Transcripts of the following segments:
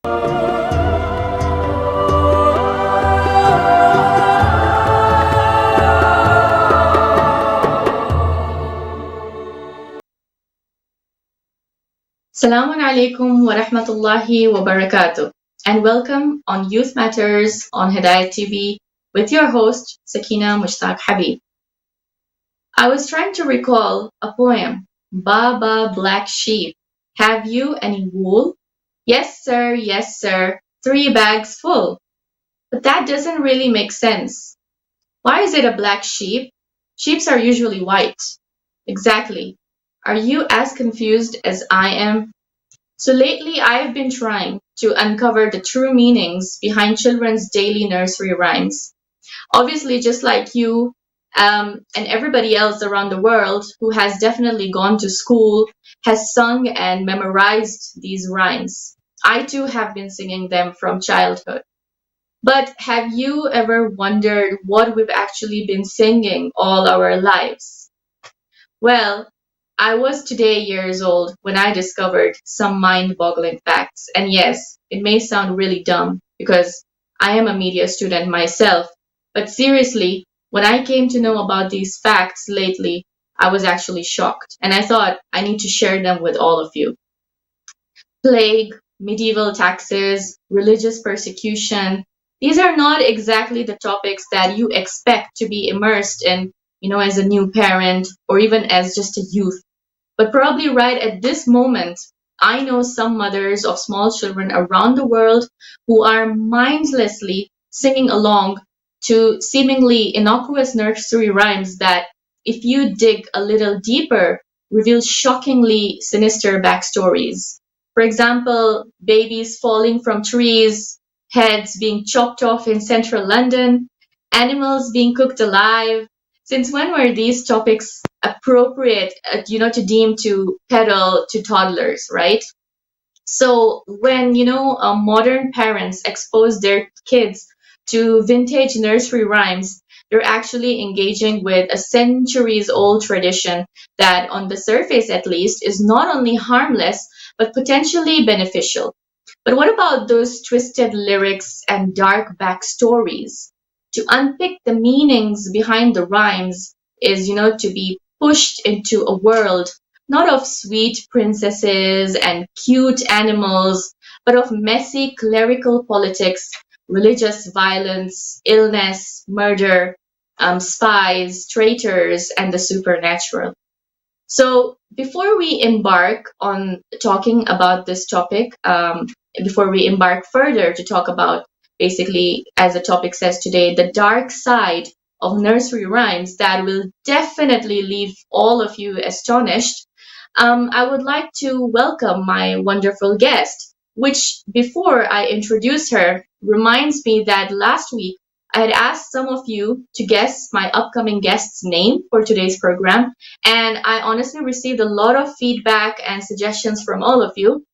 Assalamu alaikum wa rahmatullahi wa barakatuh, and welcome on Youth Matters on Hidayat TV with your host Sakina Mushtaq Habib. I was trying to recall a poem, Baba Black Sheep, have you any wool? Yes sir, 3 bags full. But that doesn't really make sense. Why is it a black sheep? Sheeps are usually white. Exactly. Are you as confused as I am? So lately, I've been trying to uncover the true meanings behind children's daily nursery rhymes. Obviously, just like you and everybody else around the world who has definitely gone to school, has sung and memorized these rhymes. I too have been singing them from childhood. But have you ever wondered what we've actually been singing all our lives? Well, I was today years old when I discovered some mind boggling facts. And yes, it may sound really dumb because I am a media student myself. But seriously, when I came to know about these facts lately, I was actually shocked. And I thought I need to share them with all of you. Plague, medieval taxes, religious persecution. These are not exactly the topics that you expect to be immersed in, as a new parent or even as just a youth. But probably right at this moment, I know some mothers of small children around the world who are mindlessly singing along to seemingly innocuous nursery rhymes that, if you dig a little deeper, reveal shockingly sinister backstories. For example, babies falling from trees, heads being chopped off in central London, animals being cooked alive. Since when were these topics appropriate, to deem to peddle to toddlers, right? So when, modern parents expose their kids to vintage nursery rhymes, they're actually engaging with a centuries old tradition that, on the surface at least, is not only harmless, but potentially beneficial. But what about those twisted lyrics and dark backstories? To unpick the meanings behind the rhymes is, to be pushed into a world not of sweet princesses and cute animals, but of messy clerical politics, religious violence, illness, murder, spies, traitors, and the supernatural. So, before we embark on talking about this topic, before we embark further to talk about basically, as the topic says today, the dark side of nursery rhymes that will definitely leave all of you astonished, I would like to welcome my wonderful guest, which, before I introduce her, reminds me that last week I had asked some of you to guess my upcoming guest's name for today's program, and I honestly received a lot of feedback and suggestions from all of you.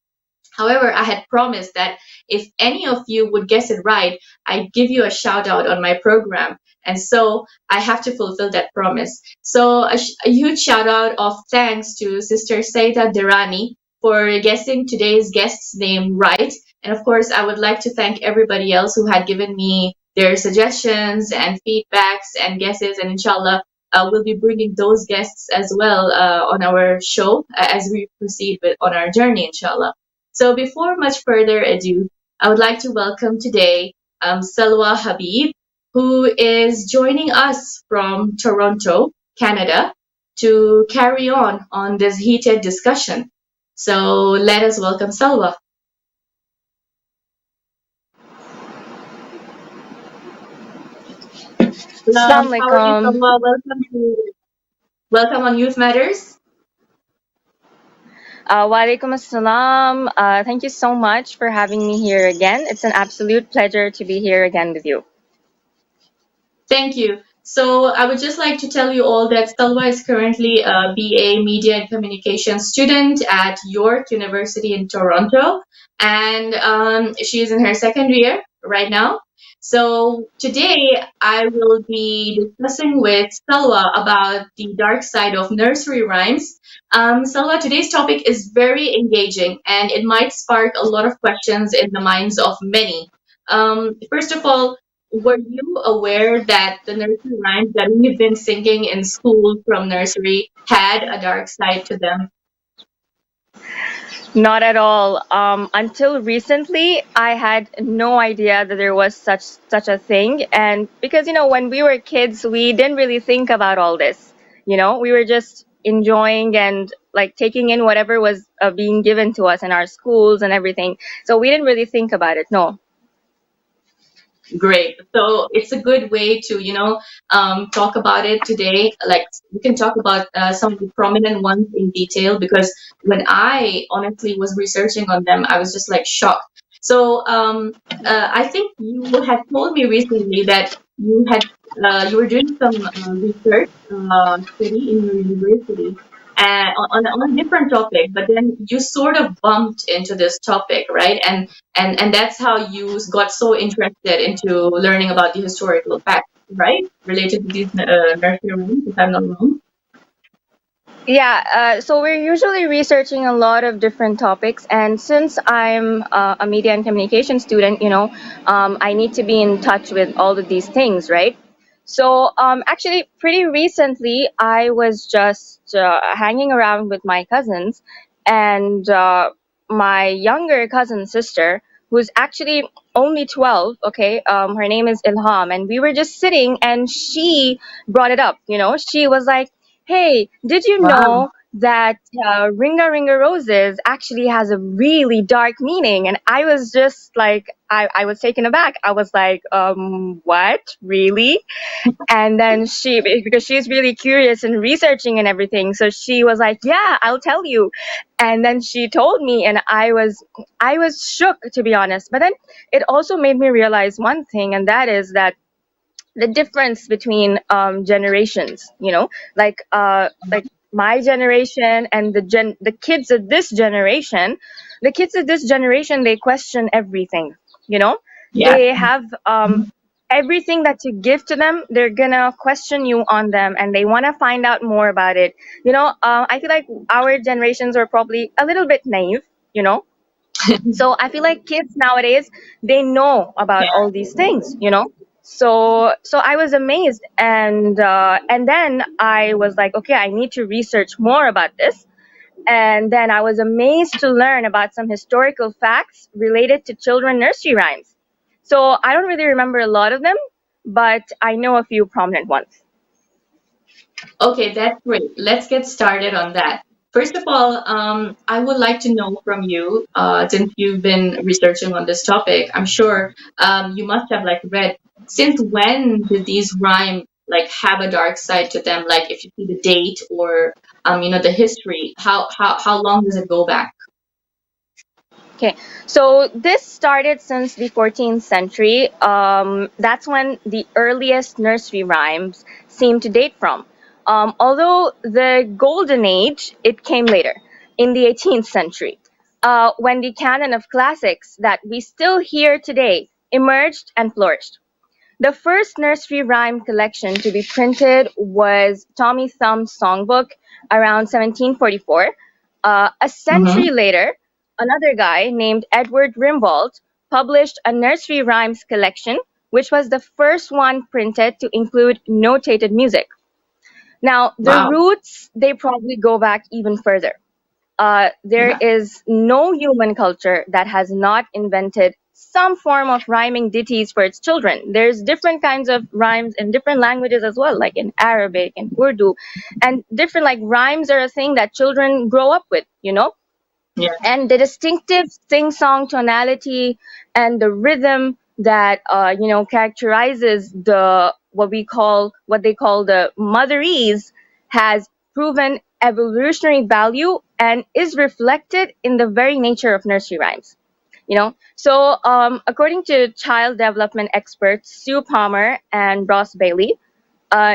However, I had promised that if any of you would guess it right, I'd give you a shout out on my program. And so I have to fulfill that promise. So a huge shout out of thanks to Sister Saida Dirani for guessing today's guest's name right. And of course, I would like to thank everybody else who had given me their suggestions and feedbacks and guesses. And inshallah, we'll be bringing those guests as well on our show as we proceed on our journey, inshallah. So before much further ado, I would like to welcome today Salwa Habib, who is joining us from Toronto, Canada, to carry on this heated discussion. So let us welcome Salwa. Assalamu How are you, alaikum. Salwa? Welcome on Youth Matters. Wa alaikum assalam. Thank you so much for having me here again. It's an absolute pleasure to be here again with you. Thank you. So I would just like to tell you all that Salwa is currently a BA Media and Communication student at Youth University in Toronto, and she is in her second year right now. So today I will be discussing with Salwa about the dark side of nursery rhymes. Salwa, today's topic is very engaging and it might spark a lot of questions in the minds of many. First of all, were you aware that the nursery rhymes that we've been singing in school from nursery had a dark side to them? Not at all. Until recently, I had no idea that there was such a thing. And because when we were kids, we didn't really think about all this. We were just enjoying and like taking in whatever was being given to us in our schools and everything. So we didn't really think about it. No. Great. So it's a good way to, talk about it today. Like we can talk about some of the prominent ones in detail because when I honestly was researching on them, I was just like shocked. So I think you had told me recently that you were doing some research study in your university on a different topic, but then you sort of bumped into this topic, right? And that's how you got so interested into learning about the historical facts, right, related to these nursery rhymes, if I'm not wrong. Yeah, so we're usually researching a lot of different topics, and since I'm a media and communication student, I need to be in touch with all of these things, right? So, actually, pretty recently, I was just hanging around with my cousins, and my younger cousin sister, who's actually only 12, okay, her name is Ilham, and we were just sitting, and she brought it up, she was like, hey, did you Wow. know that Ringa Ringa Roses actually has a really dark meaning? And I was just like, I was taken aback. I was like, what? Really? And then because she's really curious and researching and everything, so she was like, yeah, I'll tell you. And then she told me, and I was shook, to be honest. But then it also made me realize one thing, and that is that the difference between generations, like my generation and the kids of this generation, they question everything, you know Yeah. they have everything that you give to them, they're gonna question you on them, and they want to find out more about it. I feel like our generations are probably a little bit naive, you know so I feel like kids nowadays, they know about Yeah. all these things. So I was amazed, and then I was like, okay, I need to research more about this. And then I was amazed to learn about some historical facts related to children nursery rhymes. So I don't really remember a lot of them, but I know a few prominent ones. Okay, that's great. Let's get started on that. First of all, I would like to know from you, since you've been researching on this topic, I'm sure you must have like read since when did these rhyme like have a dark side to them? Like if you see the date or the history, how long does it go back? Okay, so this started since the 14th century. That's when the earliest nursery rhymes seem to date from. Although the golden age, it came later, in the 18th century, when the canon of classics that we still hear today emerged and flourished. The first nursery rhyme collection to be printed was Tommy Thumb's songbook around 1744. A century Mm-hmm. later, another guy named Edward Rimbaud published a nursery rhymes collection, which was the first one printed to include notated music. Now, the Wow. roots, they probably go back even further. There Yeah. is no human culture that has not invented some form of rhyming ditties for its children. There's different kinds of rhymes in different languages as well, like in Arabic and Urdu, and different like rhymes are a thing that children grow up with. Yeah. And the distinctive sing-song tonality and the rhythm that characterizes what they call the motherese has proven evolutionary value and is reflected in the very nature of nursery rhymes. According to child development experts Sue Palmer and Ross Bailey,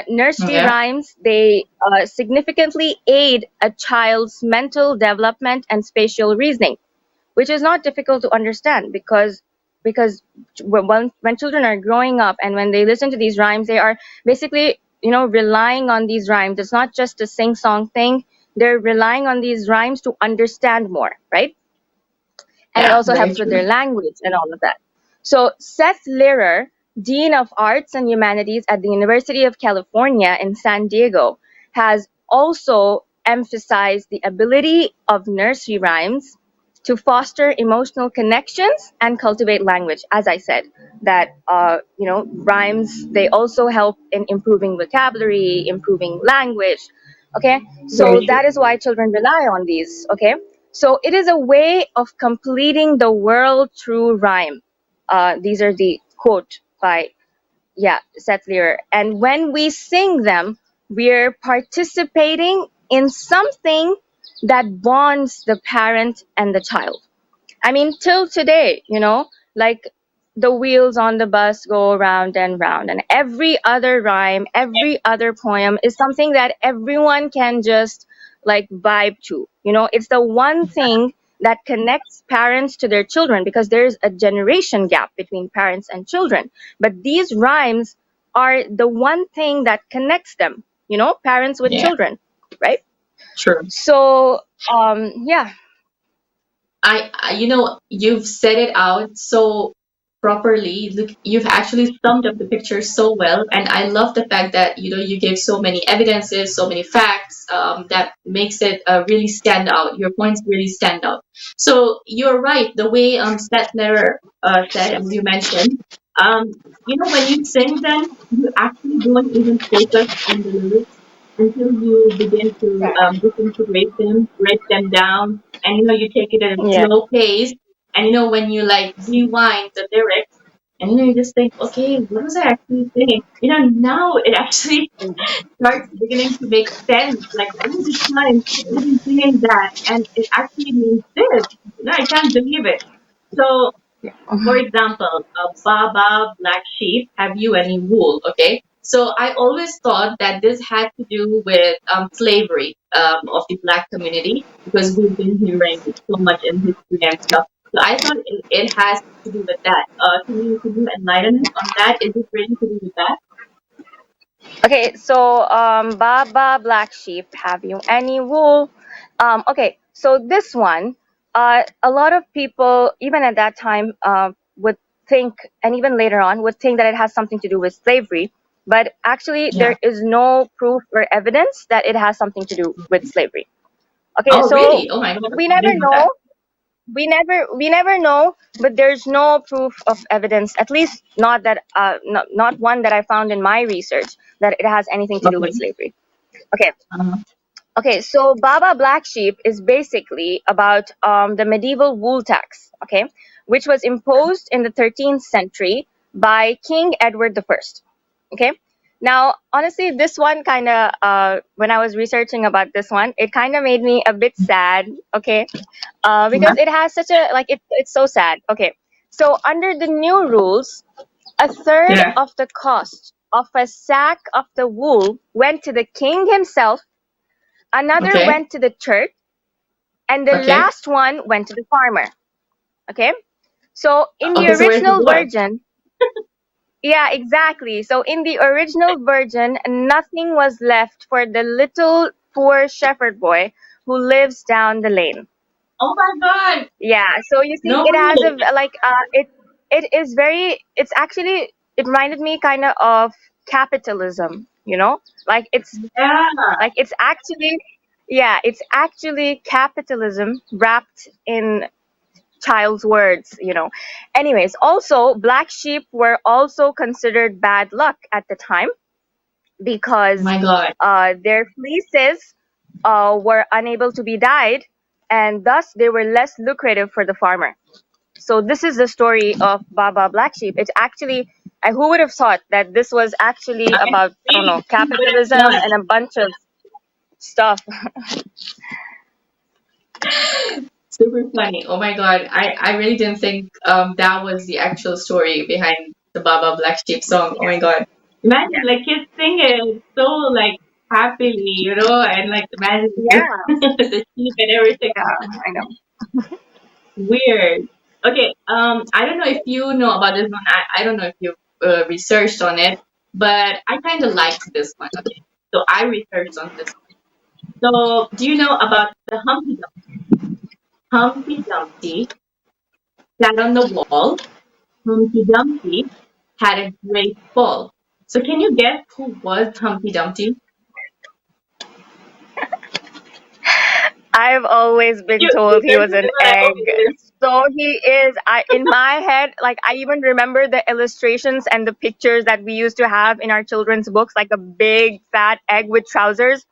nursery Yeah. rhymes, they significantly aid a child's mental development and spatial reasoning, which is not difficult to understand because because when children are growing up and when they listen to these rhymes, they are basically, relying on these rhymes. It's not just a sing song thing. They're relying on these rhymes to understand more, right? And it Yeah, also very helps with their true. language and all of that. So Seth Lerer, Dean of Arts and Humanities at the University of California in San Diego, has also emphasized the ability of nursery rhymes to foster emotional connections and cultivate language. As I said, that rhymes, they also help in improving vocabulary, improving language. Okay, so Very true. that is why children rely on these. Okay, so it is a way of completing the world through rhyme. These are the quote by, yeah, Seth Lear. And when we sing them, we're participating in something that bonds the parent and the child. I mean, till today, like the wheels on the bus go round and round, and every other rhyme, every other poem is something that everyone can just like vibe to. It's the one thing that connects parents to their children because there's a generation gap between parents and children. But these rhymes are the one thing that connects them, parents with Yeah, children, right? true. So, yeah. You've set it out so properly. Look, you've actually summed up the picture so well, and I love the fact that you gave so many evidences, so many facts, that makes it really stand out. Your points really stand out. So you're right. The way Stettler said, and you mentioned, when you sing them, you actually don't even focus on the lyrics until you begin to disintegrate them, break them down, and you take it at a Yeah. slow pace, and when you like rewind the lyrics, and you just think, okay, what was I actually singing? Now it actually starts beginning to make sense. Like, oh, this time I've been singing that, and it actually means this. I can't believe it. So, for example, Baba, black sheep, have you any wool? Okay. So I always thought that this had to do with slavery of the black community because we've been hearing so much in history and stuff. So I thought it has to do with that. Can you enlighten us on that? Is it really to do with that? Okay, so Baba Black Sheep, have you any wool? Okay, so this one, a lot of people, even at that time, would think, and even later on, would think that it has something to do with slavery. But actually, Yeah. there is no proof or evidence that it has something to do with slavery. Okay, Oh, so really? Oh my God, we I never didn't know that. know. We never know, but there's no proof of evidence, at least not that not one that I found in my research, that it has anything to do with Okay. slavery. Okay. Uh-huh. Okay, so Baba Black Sheep is basically about the medieval wool tax, okay, which was imposed in the 13th century by King Edward the First. Okay, now honestly, this one kind of, when I was researching about this one, it kind of made me a bit sad. Okay, Yeah. because it has such a like it's so sad. Okay, so under the new rules, a third Yeah. of the cost of a sack of the wool went to the king himself, another Okay. went to the church, and the Okay. last one went to the farmer. Okay, so in the Okay. So where's the original boy? version, yeah, exactly. So in the original version, nothing was left for the little poor shepherd boy who lives down the lane. Oh my God. Yeah, so you see, No it has a way. it is very, it's actually, it reminded me kind of capitalism, like Yeah. it's actually, yeah, it's actually capitalism wrapped in child's words. Anyways, also black sheep were also considered bad luck at the time Oh because my God. their fleeces were unable to be dyed, and thus they were less lucrative for the farmer. So this is the story of Baba Black Sheep. It's actually, who would have thought that this was actually I about, I don't know, really would have capitalism done. and a bunch of stuff. Super funny. Oh my God. I really didn't think that was the actual story behind the Baba Black Sheep song. Oh Yeah, my God. Imagine yeah, like kids singing so like happily, and like imagine yeah, the sheep and everything. yeah. I know. Weird. Okay. I don't know if you know about this one. I don't know if you researched on it, but I kind of liked this one. Okay. So I researched on this one. So do you know about the Humpty Dumpty? Humpty Dumpty sat on the wall. Humpty Dumpty had a great fall. So can you guess who was Humpty Dumpty? I've always been You told he guys was are an like, egg. okay, So he is. I in my head, like I even remember the illustrations and the pictures that we used to have in our children's books, like a big fat egg with trousers.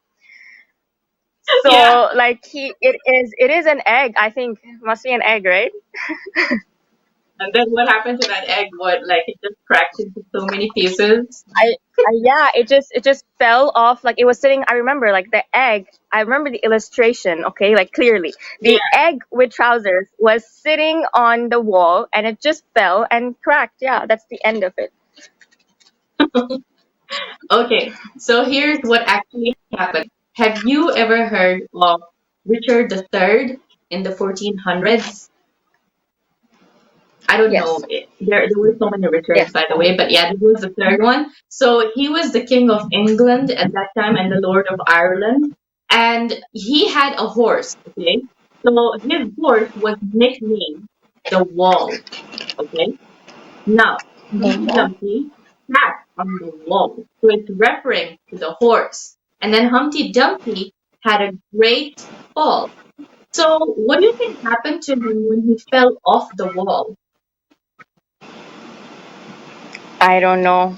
yeah. So like it is an egg. I think must be an egg, right? And then what happened to that egg? What, like it just cracked into so many pieces? Yeah, it just fell off. Like it was sitting. I remember like the egg. I remember the illustration. Okay, like clearly, Yeah. the egg with trousers was sitting on the wall, and it just fell and cracked. Yeah, that's the end of it. Okay, so here's what actually happened. Have you ever heard of Richard III in the 1400s? I don't know. Yes. There were so many Richards, Yes. by the way, but yeah, this was the third one. So he was the King of England at that time and the Lord of Ireland. And he had a horse, okay? So his horse was nicknamed the Wall, okay? Now, Humpty Mhm. Dumpty sat on the wall, so it's referring to the horse. And then Humpty Dumpty had a great fall. So, what do you think happened to him when he fell off the wall? I don't know.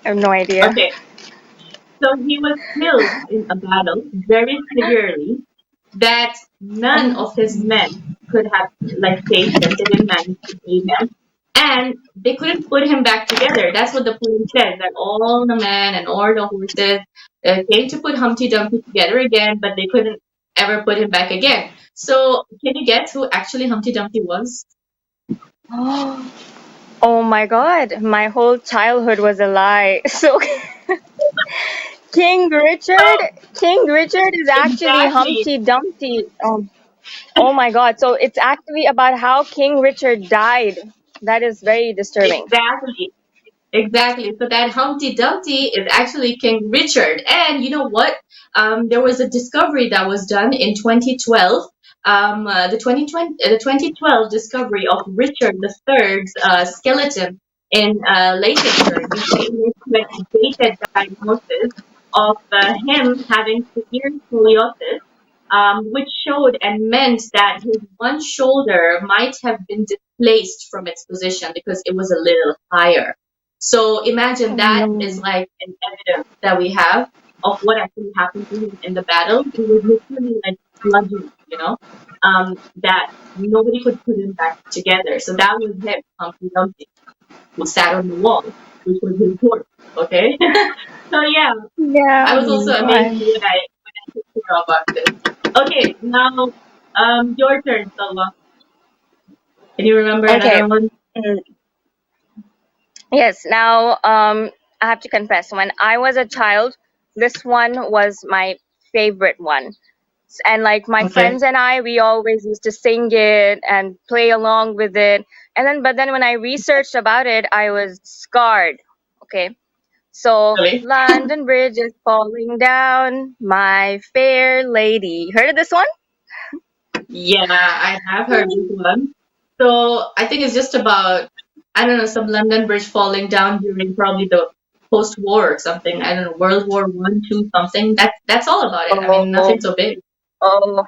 I have no idea. Okay, so he was killed in a battle very severely that none of his men could have like saved him. They didn't manage to save him, and they couldn't put him back together. That's what the poem says. That all the men and all the horses came to put Humpty Dumpty together again, but they couldn't ever put him back again. So, can you guess who actually Humpty Dumpty was? Oh my God, my whole childhood was a lie. So King Richard, So, King Richard is actually exactly, Humpty Dumpty. Oh my God. So it's actually about how King Richard died. That is very disturbing. exactly. Exactly. So that Humpty Dumpty is actually King Richard. And you know what? There was a discovery that was done in 2012. The 2012 discovery of Richard III's skeleton in Leicestershire, UK, led to a dated diagnosis of him having severe scoliosis, which showed and meant that his one shoulder might have been displaced from its position because it was a little higher. So imagine Oh that is no. like an evidence that we have of what actually happened to him in the battle. He was literally like bludgeoned, that nobody could put him back together. So that was him, Humpty Dumpty, who sat on the wall, which was his horse. Okay. So yeah, Yeah, I oh was also my amazed God. when I took care about this. Okay, now your turn, Salwa. Can you remember Okay. another one? Mm, Yes, now I have to confess, when I was a child, this one was my favorite one. And like my Okay. friends and I, we always used to sing it and play along with it. But then when I researched about it, I was scarred. Okay. So, Really? London Bridge is falling down, my fair lady. Heard of this one? Yeah, I have heard this one. So I think it's just about, I don't know, some London Bridge falling down during probably the post-war or something. I don't know, World War One, two, something. That's all about it. I mean, Oh, nothing so big. oh,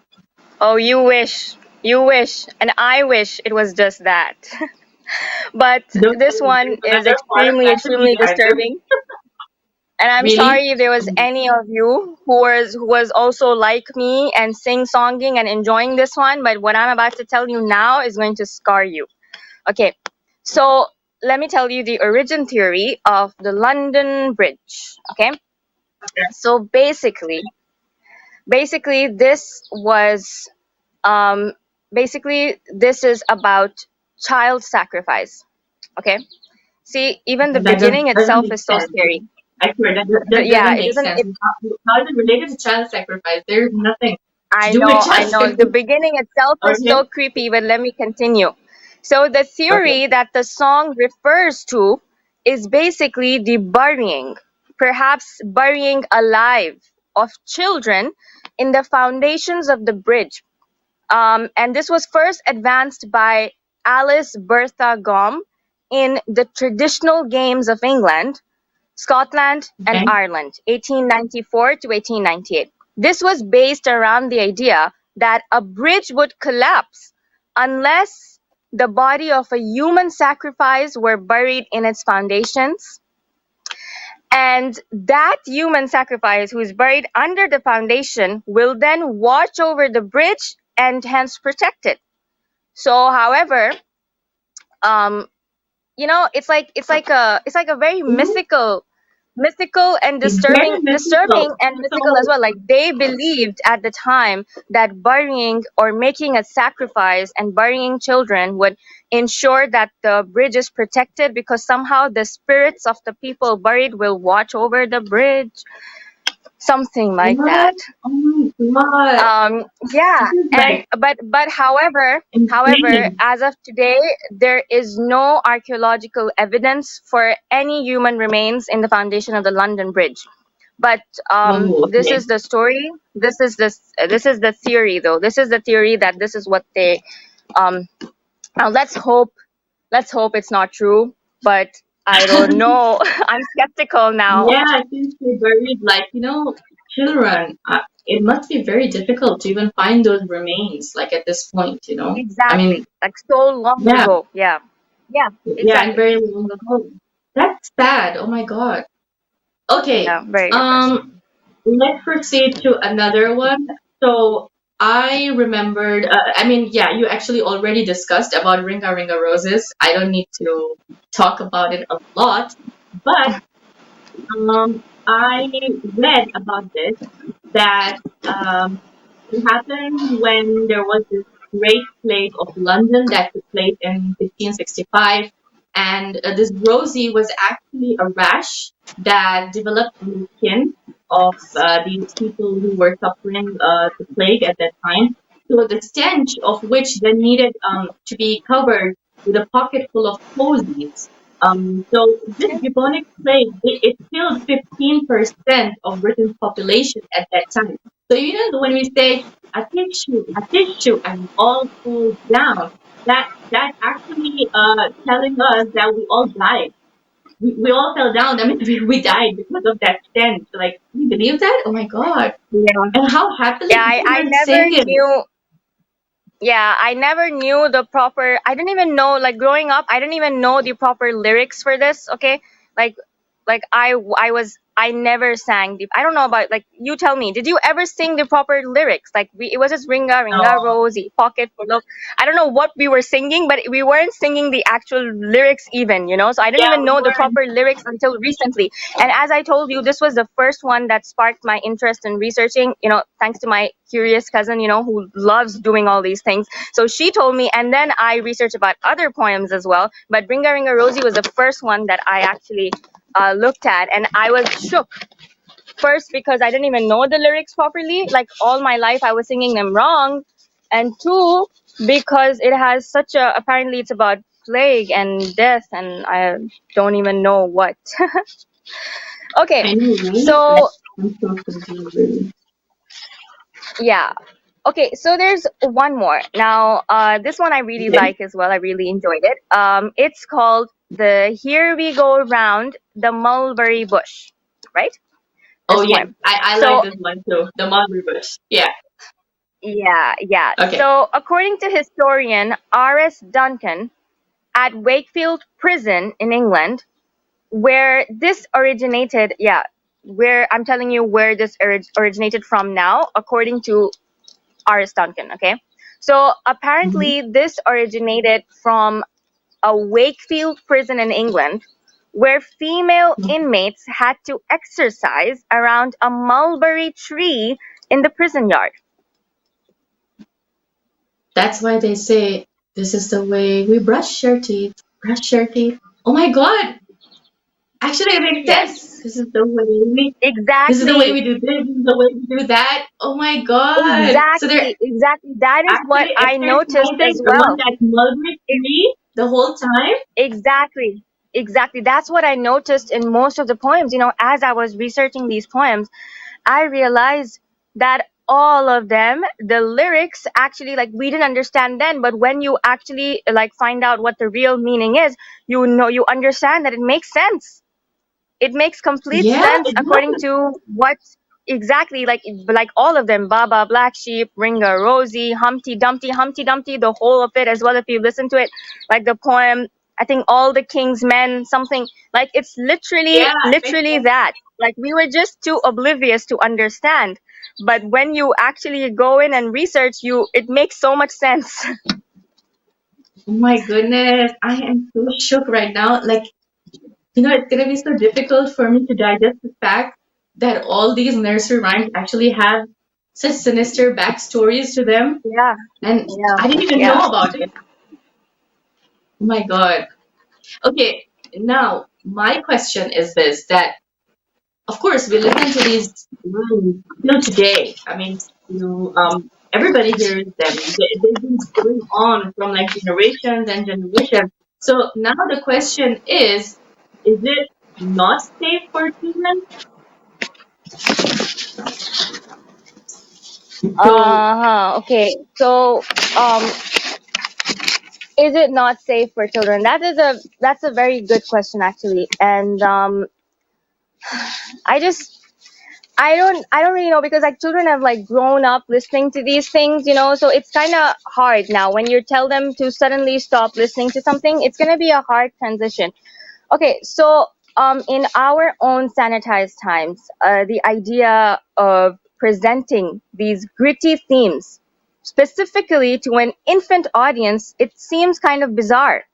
oh, you wish. You wish. And I wish it was just that. But Don't this worry, there's one is another part extremely, that could be extremely the answer. disturbing. And I'm Really? sorry if there was any of you who was also like me and sing-songing and enjoying this one, but what I'm about to tell you now is going to scar you. Okay, so let me tell you the origin theory of the London Bridge. Okay, Okay. so basically um, this is about child sacrifice. Okay, see, even the beginning Doesn't itself make is so sense. scary. I swear that Yeah, doesn't it make doesn't. sense. How is it related to child sacrifice? There's nothing to I do with know, I child know. The sacrifice. beginning itself is Okay. so creepy, but let me continue. So the Okay. theory that the song refers to is basically the burying, perhaps burying alive, of children in the foundations of the bridge. And this was first advanced by Alice Bertha Gom in the traditional games of England, Scotland, and Okay. Ireland, 1894 to 1898. This was based around the idea that a bridge would collapse unless the body of a human sacrifice were buried in its foundations, and that human sacrifice who is buried under the foundation will then watch over the bridge and hence protect it. So, however, um, it's like a very Mhm. mythical and It's very disturbing mythical. and mythical as So, well. Like they believed at the time that burying or making a sacrifice and burying children would ensure that the bridge is protected because somehow the spirits of the people buried will watch over the bridge, something like what? that. Oh my God. Yeah, This is and like but however, insane. as of today, there is no archaeological evidence for any human remains in the foundation of the London Bridge. But Oh, this okay. is the story. This is the theory, though. This is the theory that this is what they. Um, Now let's hope it's not true. But I don't know. I'm skeptical now. Yeah, since they buried like, children, it must be very difficult to even find those remains, like at this point. I mean, Exactly. Like so long yeah, ago. Yeah. Yeah. yeah, and Exactly. very long ago. That's sad. Oh my God. Okay. Yeah. Very Um, depressing. let's proceed to another one. So I remembered, I mean, yeah, you actually already discussed about Ringa Ringa Roses. I don't need to talk about it a lot, but I read about this that it happened when there was this Great Plague of London that took place in 1565, and this Rosie was actually a rash that developed on the skin of these people who were suffering the plague at that time. So the stench of which then needed to be covered with a pocket full of posies. So this bubonic plague, it killed 15% of Britain's population at that time. So when we say a tissue, and we all fall down, that actually telling us that we all died. We all fell down. I mean, we died because of that stench. Like, can you believe that? Oh my God! Yeah. And how happily Yeah, people I were never singing. knew. Yeah, I never knew the proper. I didn't even know, like growing up, I didn't even know the proper lyrics for this. Okay, like, I never sang the. I don't know about, like, you tell me. Did you ever sing the proper lyrics? Like it was just ringa ringa No. rosy pocket full of. I don't know what we were singing, but we weren't singing the actual lyrics even. So I didn't Yeah, even we know the weren't. proper lyrics until recently. And as I told you, this was the first one that sparked my interest in researching, thanks to my curious cousin, who loves doing all these things. So she told me, and then I researched about other poems as well. But Ringa Ringa Rosie was the first one that I actually looked at, and I was shook. First, because I didn't even know the lyrics properly. Like all my life, I was singing them wrong. And two, because it has such a, apparently it's about plague and death, and I don't even know what. Okay, I know, right? so I'm so confused, really. yeah. Okay, so there's one more. Now, this one I really Okay. like as well. I really enjoyed it. It's called the Here We Go Round the Mulberry Bush, right? Oh This yeah, poem. I like So, this one too. The mulberry bush. Yeah. yeah, yeah. Okay. So, according to historian R.S. Duncan, at Wakefield Prison in England, where this originated, yeah, where I'm telling you where this originated from now, according to R.S. Duncan, okay? So Mhm. apparently this originated from a Wakefield prison in England where female inmates had to exercise around a mulberry tree in the prison yard. That's why they say this is the way we brush your teeth. Brush your teeth. Oh my God! Actually, it makes sense. Yes, This is the way we. This is the way exactly. we do this. This is the way we do that. Oh my god! So they're Exactly, exactly. That is what actually, if I they're noticed finding as one well. that's mulberry E- tree the whole time. Exactly, exactly. That's what I noticed in most of the poems. As I was researching these poems, I realized that all of them, the lyrics actually, like, we didn't understand then, but when you actually like find out what the real meaning is, you understand that it makes sense. It makes complete Yeah, sense it according does. to what exactly, like all of them: Baba Black Sheep, Ringa Rosie, Humpty Dumpty, the whole of it as well. If you listen to it, like the poem, I think All the King's Men, something like, it's Yeah, literally it makes literally sense. that. Like, we were just too oblivious to understand, but when you actually go in and research, it makes so much sense. Oh my goodness, I am so shook right now. Like, it's gonna be so difficult for me to digest the fact that all these nursery rhymes actually have such sinister backstories to them, Yeah, and yeah, I didn't even yeah. know about it. Oh my God. Okay, now my question is this: that of course we listen to these rhymes till today. I mean, everybody hears them. They've been going on from like generations and generations. So now the question is it not safe for children? So Uh-huh. Okay. So, um, is it not safe for children? That's a very good question, actually. And I just I don't really know, because like children have like grown up listening to these things, so it's kind of hard now when you tell them to suddenly stop listening to something. It's going to be a hard transition. Okay, so in our own sanitized times, the idea of presenting these gritty themes specifically to an infant audience, it seems kind of bizarre.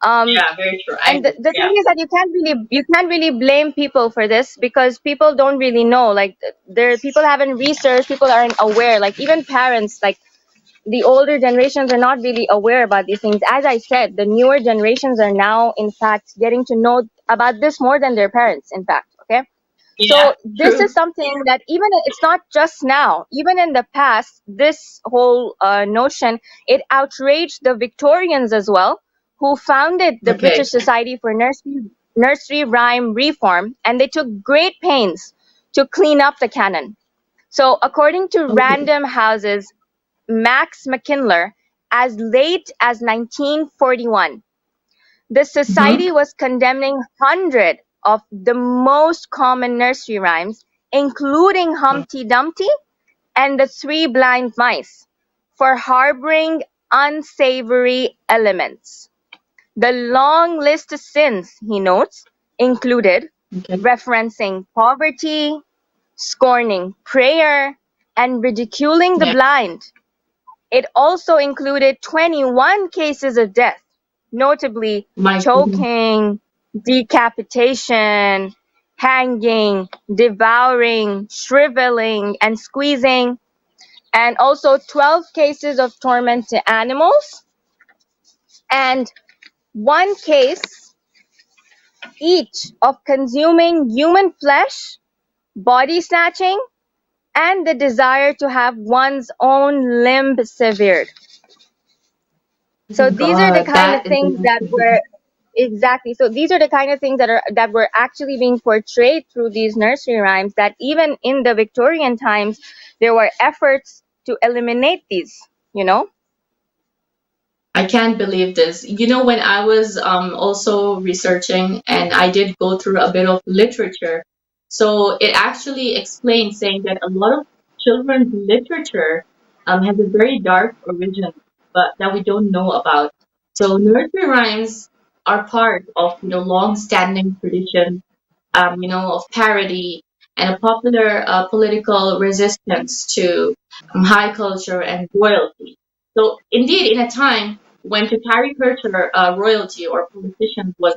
Um, yeah, very true. I and the, agree. the Yeah, thing is that you can't really blame people for this, because people don't really know. Like, there, people haven't researched, people aren't aware. Like, even parents, like the older generations, are not really aware about these things. As I said, the newer generations are now, in fact, getting to know about this more than their parents, in fact. Okay. yeah, So this true. is something that, even it's not just now, even in the past, this whole notion, it outraged the Victorians as well, who founded the Okay, British Society for Nursery Rhyme Reform, and they took great pains to clean up the canon. So according to okay, Random House's Max McKinler, as late as 1941, the hmm, society was condemning hundreds of the most common nursery rhymes, including Humpty Dumpty and the Three Blind Mice, for harboring unsavory elements. The long list of sins, he notes, included okay, referencing poverty, scorning prayer, and ridiculing the yeah. blind. It also included 21 cases of death, notably My goodness. choking, decapitation, hanging, devouring, shriveling, and squeezing, and also 12 cases of torment to animals, and one case each of consuming human flesh, body snatching, and the desire to have one's own limb severed. So Oh these are the God, kind of that is things that the were exactly. So these are the kind of things that were actually being portrayed through these nursery rhymes. That even in the Victorian times, there were efforts to eliminate these. You know. I can't believe this. When I was also researching and I did go through a bit of literature, so it actually explains saying that a lot of children's literature has a very dark origin, but that we don't know about. So nursery rhymes are part of long-standing tradition of parody and a popular political resistance to high culture and royalty. So, indeed, in a time when to caricature royalty or politicians was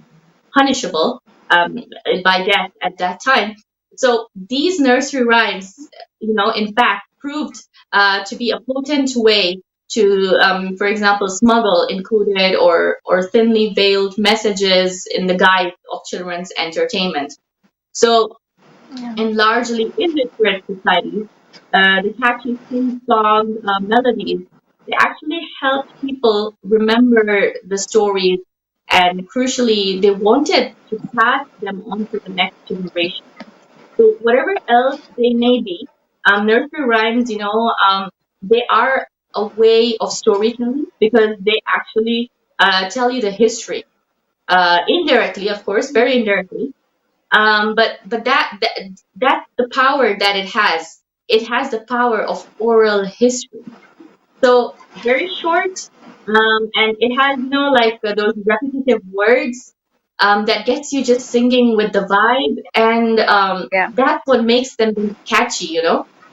punishable by death at that time, so these nursery rhymes, in fact, proved to be a potent way to for example, smuggle included or thinly veiled messages in the guise of children's entertainment. So in largely illiterate societies, the catchy sing-song melodies, they actually helped people remember the stories, and crucially, they wanted to pass them on to the next generation. So whatever else they may be, nursery rhymes, they are a way of storytelling because they actually tell you the history indirectly, of course, very indirectly. But that's the power that it has. It has the power of oral history. So very short, and it has like those repetitive words that gets you just singing with the vibe, and Yeah. that's what makes them catchy.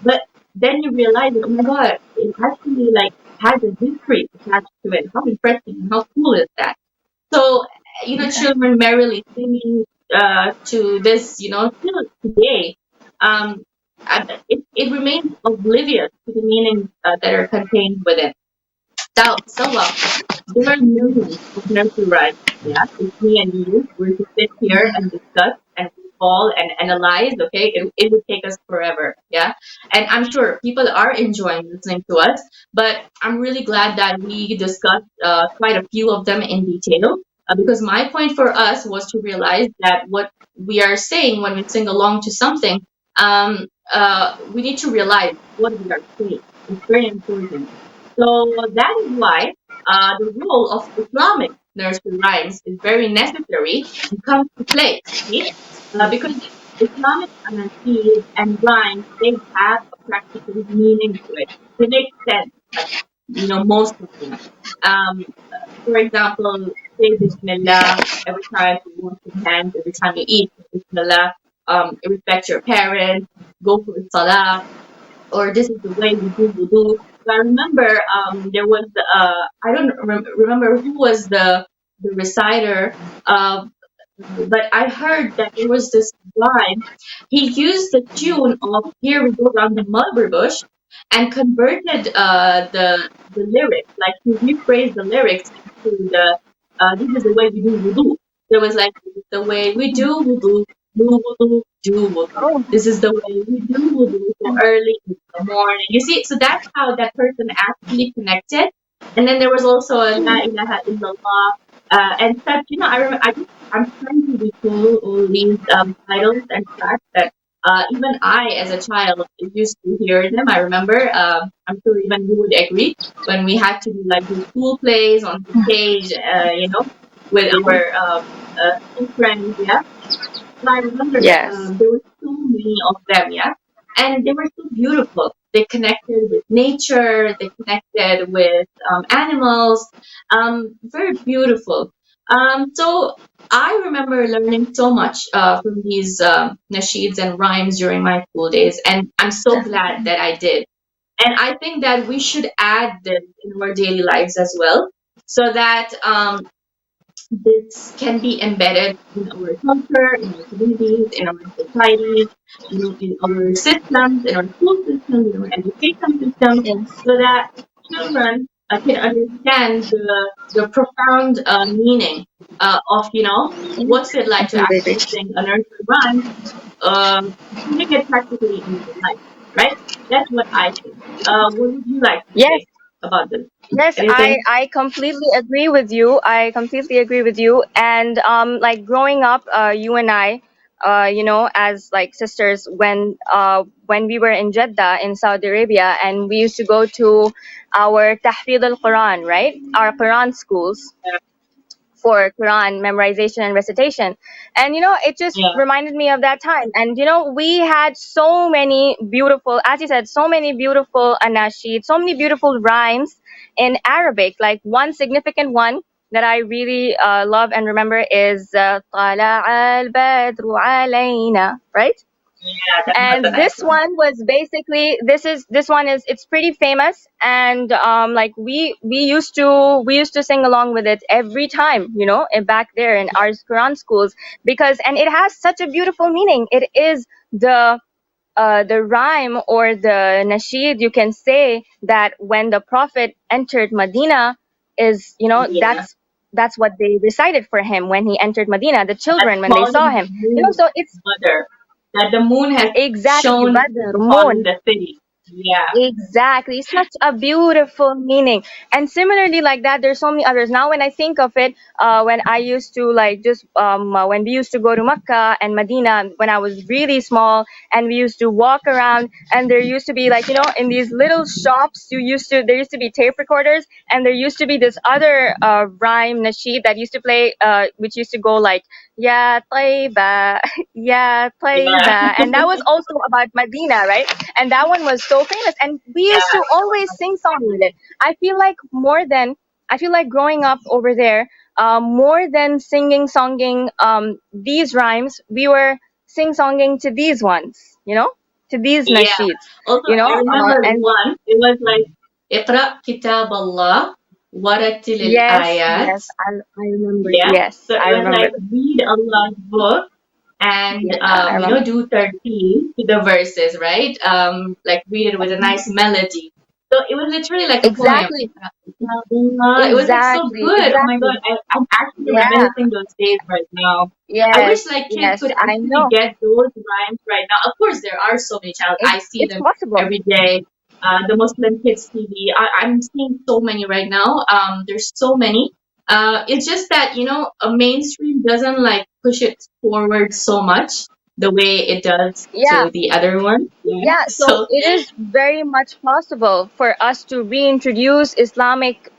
But then you realize that, oh my god, it actually like has a history attached to it. How interesting and how cool is that? So, children merrily singing to this, till today, um, it remains oblivious to the meanings that are contained within. So, there are millions of nursery rhymes. Yeah, if me and you were to sit here and discuss and recall and analyze, okay, it would take us forever. Yeah, and I'm sure people are enjoying listening to us. But I'm really glad that we discussed quite a few of them in detail. Because my point for us was to realize that what we are saying when we sing along to something, we need to realize what we are saying. It's very important. So that is why the role of Islamic nursery rhymes is very necessary and comes to play. Okay? Because Islamic anasheed and rhymes, they have a practical meaning to it. They make sense, most of them. Um, for example, say Bismillah every time you wash your hands, every time you eat, Bismillah. Respect your parents, go for Salah, or this is the way we do wudu. So I remember there was I don't remember who was the reciter, uh, but I heard that there was this guy. He used the tune of "Here We Go Round the Mulberry Bush" and converted the lyrics, like he rephrased the lyrics into the "This is the way we do wudu." There was like, "This is the way we do wudu, do wudu. Oh, This is the way we do wudu so early in the morning." You see, so that's how that person actually connected. And then there was also a La ilaha illallah and such. I'm trying to recall all these titles and tracks that even I, as a child, used to hear them. I remember, I'm sure even you would agree, when we had to do like the school plays on the stage, with our school friends, yeah. So I remember yes. there were so many of them, yeah, and they were so beautiful. They connected with nature, they connected with animals, very beautiful. So I remember learning so much from these nasheeds and rhymes during my school days, and I'm so glad that I did. And I think that we should add this in our daily lives as well, so that this can be embedded in our culture, in our communities, in our societies, in our systems, in our school systems, in our education systems, Yes. so that children can understand the profound meaning of, what's it like to Completely agree. actually sing a nursery rhyme, putting it practically in your life, right? That's what I think. What would you like to Yes. say about this? Yes, I, Anything? I completely agree with you. I completely agree with you. And like growing up, you and I, as like sisters, when we were in Jeddah in Saudi Arabia, and we used to go to our Tahfidh al-Quran, right? Our Quran schools for Quran memorization and recitation. And it just Yeah, reminded me of that time. And we had so many beautiful, as you said, so many beautiful anashid, so many beautiful rhymes in Arabic. Like one significant one that I really love and remember is طلع البدر علينا, right? yeah, that's a And nice this one. one was basically, this one is, it's pretty famous. And like we used to sing along with it every time, back there in our Quran schools, because and it has such a beautiful meaning. It is the the rhyme or the nasheed, you can say that when the Prophet entered Medina, is, Yeah, that's what they recited for him when he entered Medina. The that children, when they saw calling the him, moon so it's mother, that the moon has exactly shone Badr, upon moon. the city. Yeah, Exactly. Such a beautiful meaning. And similarly, like that, there's so many others. Now, when I think of it, when I used to like just, when we used to go to Mecca and Medina when I was really small, and we used to walk around, and there used to be like, in these little shops, there used to be tape recorders, and there used to be this other rhyme, nasheed, that used to play, which used to go like, Ya Tayba, Ya yeah, Tayba. And that was also about Medina, right? And that one was so famous, and we used to yeah, always sing song with it. I feel like growing up over there, more than singing songing these rhymes, we were sing songing to these ones, to these yeah. nasheeds, Also, I remember and one. It was like, "Iqra kitab Allah, warattil yes, ayat." yes, I remember, Yeah. yes, So I it was remember, like read Allah's book and yeah, I remember, do 13 to the verses, right? Like read it with a nice melody. So it was literally like a poem. exactly, It was like so exactly, good. Oh my God, exactly, I'm actually yeah, reminiscing those days right now. I wish yes, like kids yes, could I actually know, get those rhymes right now. Of course, there are so many channels. I see it's them possible, every day. The Muslim Kids TV. I'm seeing so many right now. There's so many. It's just that a mainstream doesn't like push it forward so much the way it does yeah. to the other one. Yeah. Yeah, so So it is very much possible for us to reintroduce Islamic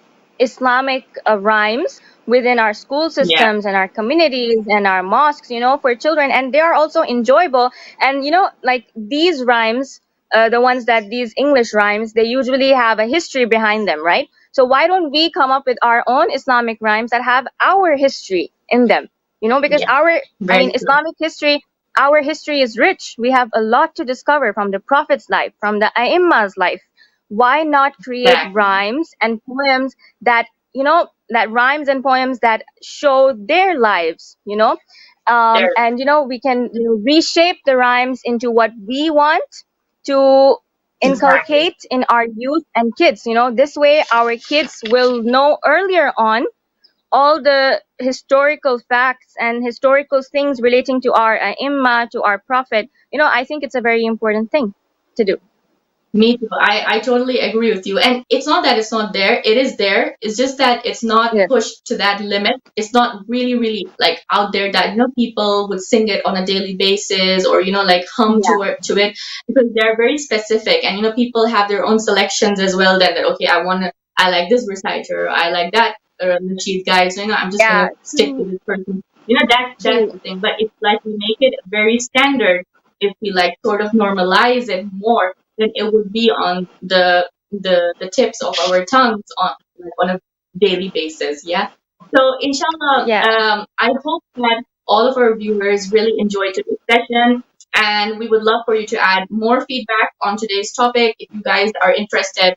rhymes within our school yeah, systems and our communities and our mosques, for children, and they are also enjoyable. And like these rhymes, the ones that these English rhymes, they usually have a history behind them, right? So why don't we come up with our own Islamic rhymes that have our history in them? Because yeah, I very mean, true. Islamic history, our history is rich. We have a lot to discover from the Prophet's life, from the Aimma's life. Why not create Exactly. rhymes and poems that rhymes and poems that show their lives, There, and we can reshape the rhymes into what we want to exactly. inculcate in our youth and kids. This way our kids will know earlier on all the historical facts and historical things relating to our imma, to our prophet. I think it's a very important thing to do. Me too. I totally agree with you. And it's not that it's not there. It is there. It's just that it's not Yes. pushed to that limit. It's not really, really like out there that people would sing it on a daily basis or like hum Yeah. to it because they're very specific and people have their own selections as well. That okay, I like this reciter. I like that Nasheed guy. So I'm just Yeah. gonna stick to True. this person. That's True. the thing. But it's like we make it very standard if we like sort of normalize it more then it would be on the tips of our tongues on a daily basis. Yeah. So inshallah, Yeah. I hope that all of our viewers really enjoyed today's session, and we would love for you to add more feedback on today's topic. If you guys are interested,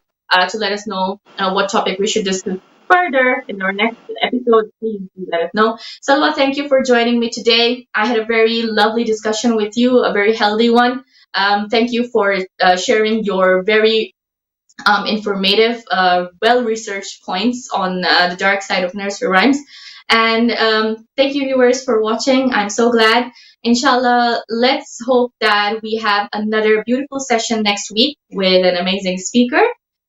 to let us know what topic we should discuss further in our next episode, please do let us know. Salwa, thank you for joining me today. I had a very lovely discussion with you, a very healthy one. Thank you for sharing your very informative, well researched points on the dark side of nursery rhymes. And thank you, viewers, for watching. I'm so glad. Inshallah, let's hope that we have another beautiful session next week with an amazing speaker.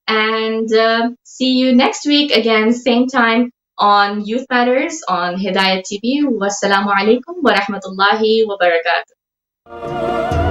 And see you next week again, same time on Youth Matters on Hidayat TV. Wassalamu alaikum wa rahmatullahi wa barakatuh.